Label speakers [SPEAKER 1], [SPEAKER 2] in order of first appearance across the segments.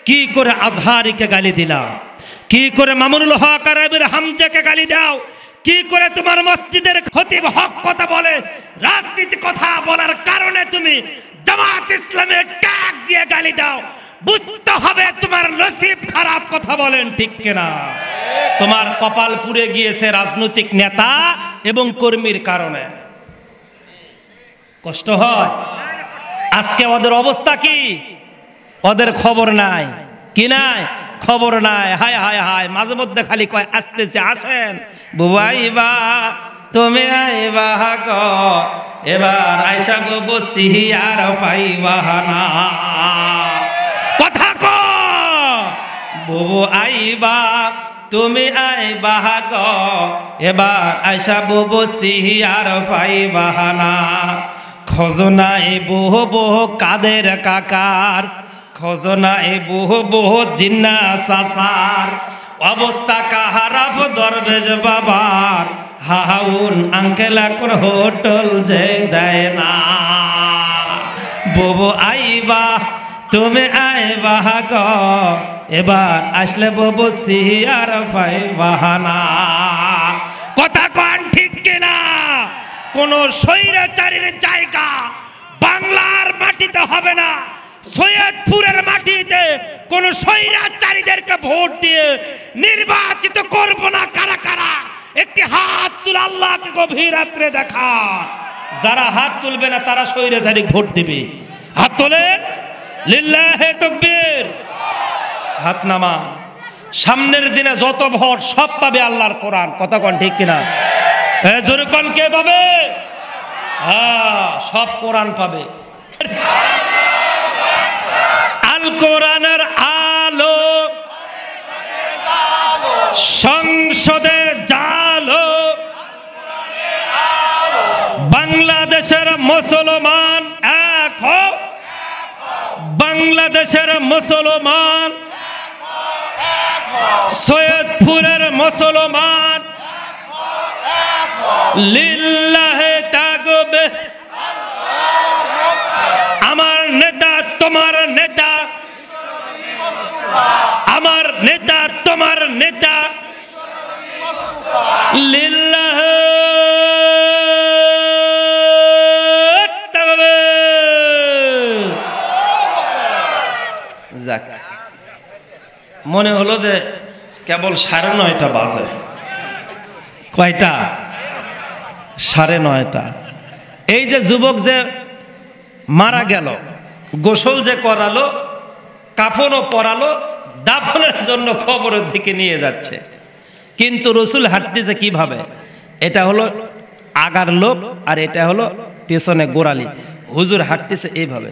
[SPEAKER 1] কি করে আজহারিকে গালি দিলা, কি করে মামুনুল হক আরবির হামজাকে গালি দাও, কি করে তোমার মসজিদের খতিব হক কথা বলে, রাজনীতি কথা বলার কারণে তুমি জামাত ইসলামের ট্যাগ দিয়ে গালি দাও। বুঝতে হবে তোমার নসিব খারাপ, কথা বলেন ঠিক কিনা? তোমার কপাল পুড়ে গিয়েছে রাজনৈতিক নেতা এবং কর্মীর কারণে। কষ্ট হয়। আজকে ওদের অবস্থা কি? ওদের খবর নাই, কি নাই? খবর নাই। হায় হায় হায়, মাঝে মধ্যে খালি কয় আসতেছে, আসেন বুবাইবা তুমি আইবা গো, এবার আইসা বসি আর পাইবা না। কথা কো বুবু আইবা তুমি আইবা গো, এবার আইসা বসি আর পাইবা না। খোঁজনাই বহু বহু কাদের কাকার, খোঁজনাই বহু বহু জিন্না সাসার, অবস্থা কাহারাফ দরবেশ বাবার, হাউন আঙ্কেল এখন হোটেল যে দেয় না। বুবু আইবা তুমি আইবা গো, এবার আসলে বুবু সিয়ার পাইবা না। কথা কন ঠিক কিনা? কোন স্বৈরাচারীর জায়গা বাংলার মাটিতে হবে না। সৈয়দপুরের মাটিতে কোন স্বৈরাচারীদেরকে ভোট দিয়ে নির্বাচিত করব না। কারা কারা একটি হাত তুলে আল্লাহকে গভীর রাত্রে দেখা। যারা হাত তুলবে না তারা স্বৈরাচারী ভোট দিবে। হাত তোলেন, লিল্লাহে তাকবীর। হাত নামা। সামনের দিনে যত ভোট সব পাবে আল্লাহর কোরআন। কথা কন ঠিক কিনা? জোরে কন, কে পাবে? হ্যাঁ, সব কোরআন পাবে। আল কোরআনের আলো সংসদে জালো, বাংলাদেশের মুসলমান এক হো, বাংলাদেশের মুসলমান, সৈয়দপুরের মুসলমান, লিল্লাহে তাকবীর। আমার নেতা তোমার নেতা, আমার নেতা তোমার নেতা, লিল্লাহে তাকবীর। যাক, মনে হলো যে কেবল 9:30 বাজে। কয়টা? 9:30। এই যে যুবক যে মারা গেল, গোসল যে করালো, কাফনও পরালো, দাফনের জন্য কবরের দিকে নিয়ে যাচ্ছে। কিন্তু রসুল হাঁটতেছে কিভাবে? এটা হলো আগার লোক আর এটা হলো পেছনে গোড়ালি। হুজুর হাঁটতেছে এইভাবে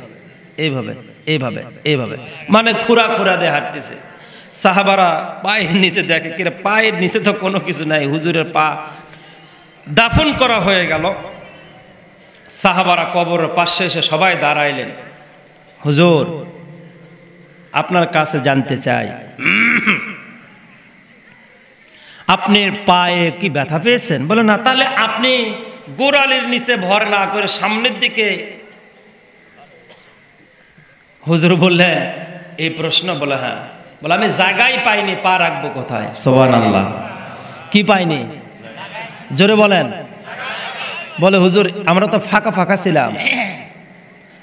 [SPEAKER 1] এইভাবে এইভাবে এইভাবে, মানে খুরা খুরা দিয়ে হাঁটতেছে। সাহাবারা পায়ের নিচে দেখে, কিরে পায়ের নিচে তো কোনো কিছু নাই। হুজুরের পা দাফন করা হয়ে গেল। সাহাবারা কবরের পাশে এসে সবাই দাঁড়াইলেন। হুজুর, আপনার কাছে জানতে চাই, আপনি পায়ে কি ব্যথা পেয়েছেন? বলে না। তাহলে আপনি গোড়ালির নিচে ভর না করে সামনের দিকে। হুজুর বললেন এই প্রশ্ন? বলে হ্যাঁ। বলে আমি জায়গায় পাইনি, পা রাখবো কোথায়? সুবহানাল্লাহ। কি পাইনি? জোরে বলেন। বলে হুজুর আমরা তো ফাঁকা ফাঁকা ছিলাম,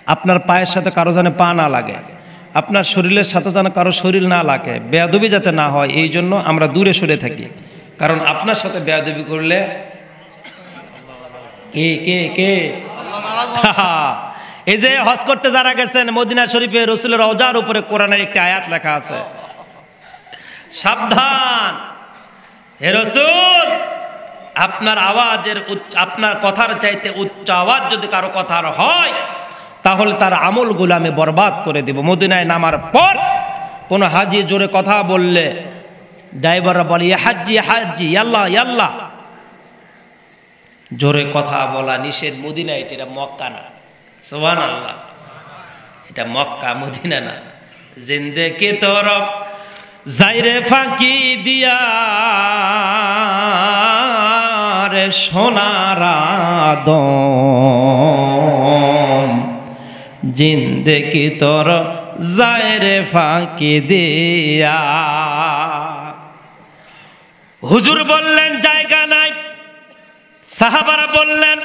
[SPEAKER 1] আপনার পায়ের সাথে কারো যেন পা না লাগে, আপনার শরীরের সাথে যেন কারো শরীর না লাগে, বেয়াদবি যাতে না হয়, এই জন্য আমরা দূরে সরে থাকি। কারণ আপনার সাথে বেয়াদবি করলে কে কে কে এই যে হজ করতে যারা গেছেন মদিনা শরীফে, রসুলের রওজার উপরে কোরআনের একটি আয়াত লেখা আছে, সাবধান হে রসুল, আপনার আওয়াজের আপনার কথার চাইতে উচ্চ আওয়াজ যদি কারো কথার হয় তাহলে তার আমলগুলো আমি বরবাদ করে দেব। মদিনায় নামার পর কোন হাজি জোরে কথা বললে ড্রাইভাররা বলে ইয়া হাজ্জি হাজ্জি, ইয়াল্লাহ ইয়াল্লাহ। জোরে কথা বলা নিষেধ মদিনায়, এটা মক্কা না। সুবহানাল্লাহ। এটা মক্কা, মদিনা না। জিন্দেগি তোর যাইরে ফাঁকি দিয়া রে সোনার আদম, জিন্দেগি তোর যায় রে ফাঁকি দিয়া। হুজুর বললেন জায়গা নাই। সাহাবারা বললেন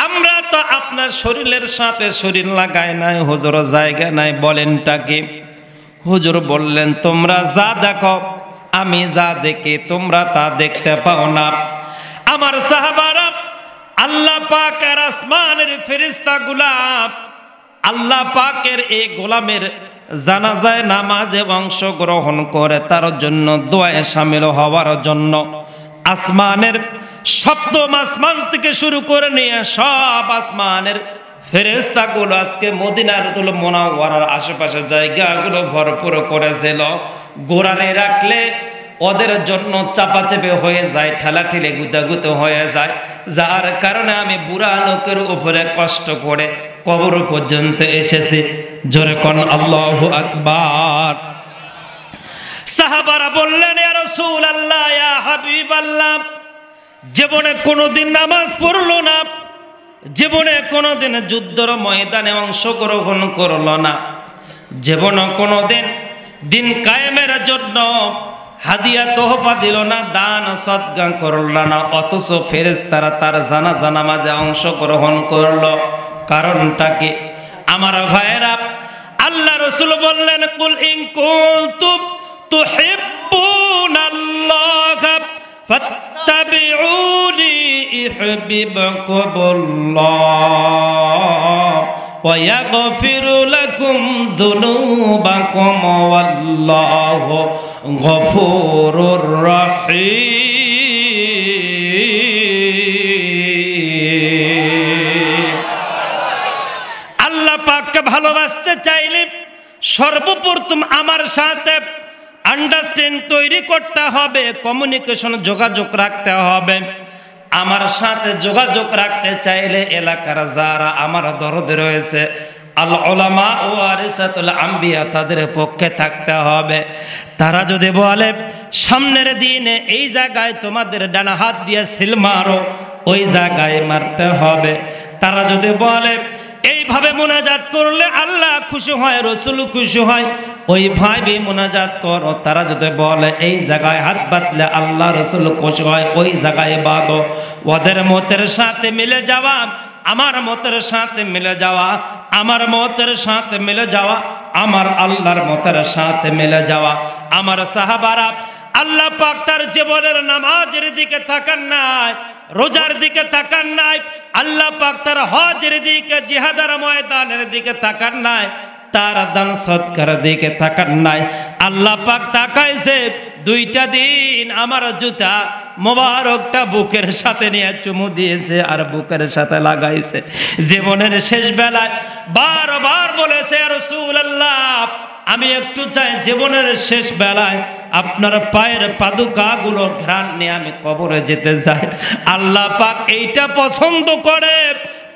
[SPEAKER 1] আমরা তো আপনার শরীরের সাথে শরীর লাগাই নাই, হুজুর জায়গা নাই, বলেনটা কি? হুজুর বললেন তোমরা যা দেখো আমি যা দেখি তোমরা তা দেখতে পাও না। আমার সাহাবারা আল্লাহ পাকের আসমানের ফেরেশতাগুলা আল্লাহ পাকের এই গোলামের জানাজায় নামাজে অংশগ্রহণ করে তার জন্য দোয়ায় শামিল হওয়ার জন্য আসমানের সপ্তম আসমান থেকে শুরু করে নিয়ে সব আসমানের ফেরেশতাগুলো আজকে মদিনার মুনাওয়ারার আশেপাশের জায়গাগুলো ভরপুর করেছিল। গোরানে রাখলে ওদের জন্য চাপাচেপে হয়ে যায়, ঠেলাঠেলে গুতাগুতো হয়ে যায়, যার কারণে আমি বুড়া লোকের উপরে কষ্ট করে কবর পর্যন্ত এসেছি। জোরে কোন আল্লাহু আকবার। সাহাবারা বললেন ইয়া রাসূলুল্লাহ, ইয়া হাবিবাল্লাহ, জীবনে কোনোদিন নামাজ পড়লো না, জীবনে কোনোদিন যুদ্ধের ময়দানে অংশগ্রহণ করলো না, জীবনে কোনোদিন দিন কায়েমের জন্য হাদিয়া তোহফা দিল না, দান সদকা করলো না, অথচ ফেরেশতারা তার জানাজা নামাজে অংশগ্রহণ করলো। কারণটা কি? আমার ভাইয়েরা, আল্লাহ রাসূল বললেন কুল ইন কুনতুম তুহিব্বুনাল্লাহ ফাত্তাবিউনি ইউহিব্বুকুমুল্লাহ ওয়া ইয়াগফিরু লাকুম যুনুবাকুম ওয়াল্লাহু গফুরুর রহিম। আল্লাহ পাককে ভালোবাসতে চাইলে সর্বপ্রথম আমার সাথে আন্ডারস্ট্যান্ড তৈরি করতে হবে, কমিউনিকেশন যোগাযোগ রাখতে হবে। আমার সাথে যোগাযোগ রাখতে চাইলে এলাকার যারা আমার দরদে রয়েছে আল উলামা ওয়ারিসাতুল আম্বিয়া তাদের পক্ষে থাকতে হবে। তারা যদি বলে সামনের দিনে এই জায়গায় তোমাদের ডানা হাত দিয়ে সিল মারো, ওই জায়গায় মারতে হবে। তারা যদি বলে এইভাবে মুনাজাত করলে আল্লাহ খুশি হয়, রসুল খুশি হয়, ওই ভাবে মুনাজাত করো। তারা যদি বলে এই জায়গায় হাত বাঁধলে আল্লাহ রসুল খুশি হয়, ওই জায়গায় বাঁধো। ওদের মতের সাথে মিলে যাওয়া, আমার মতের সাথে মিলে যাওয়া, আমার মতের সাথে মিলে যাওয়া, আমার আল্লাহর মতের সাথে মিলে যাওয়া। আমার সাহাবারা আল্লাহ পাক তার জীবনের নামাজের দিকে তাকান নাই, রোজার দিকে তাকান নাই, আল্লাহ পাক তার হজের দিকে, জিহাদের ময়দানের দিকে তাকান নাই, তার দান সৎকার দিকে তাকান নাই। আল্লাহ পাক তাকাইছে দুইটা দিন আমার জুতা মোবারকটা বুকের সাথে নিয়ে চুমু দিয়েছে আর বুকের সাথে লাগাইছে। জীবনের শেষ বেলায় বারবার বলেছে ইয়া রাসূলুল্লাহ, আমি একটু চাই জীবনের শেষ বেলায় আপনার পায়ের পাদুকাগুলো ঘ্রাণ নিয়ে আমি কবরে যেতে চাই। আল্লাহ পাক এইটা পছন্দ করে,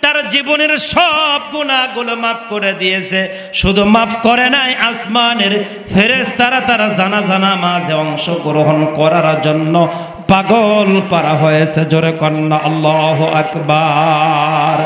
[SPEAKER 1] তার জীবনের সব গুনাহগুলো মাফ করে দিয়েছে। শুধু মাফ করে নাই, আসমানের ফেরেশতারা তারা জানাজা নামাজে অংশগ্রহণ করার জন্য পাগল পারা হয়েছে। জোরে কন্না আল্লাহু আকবার।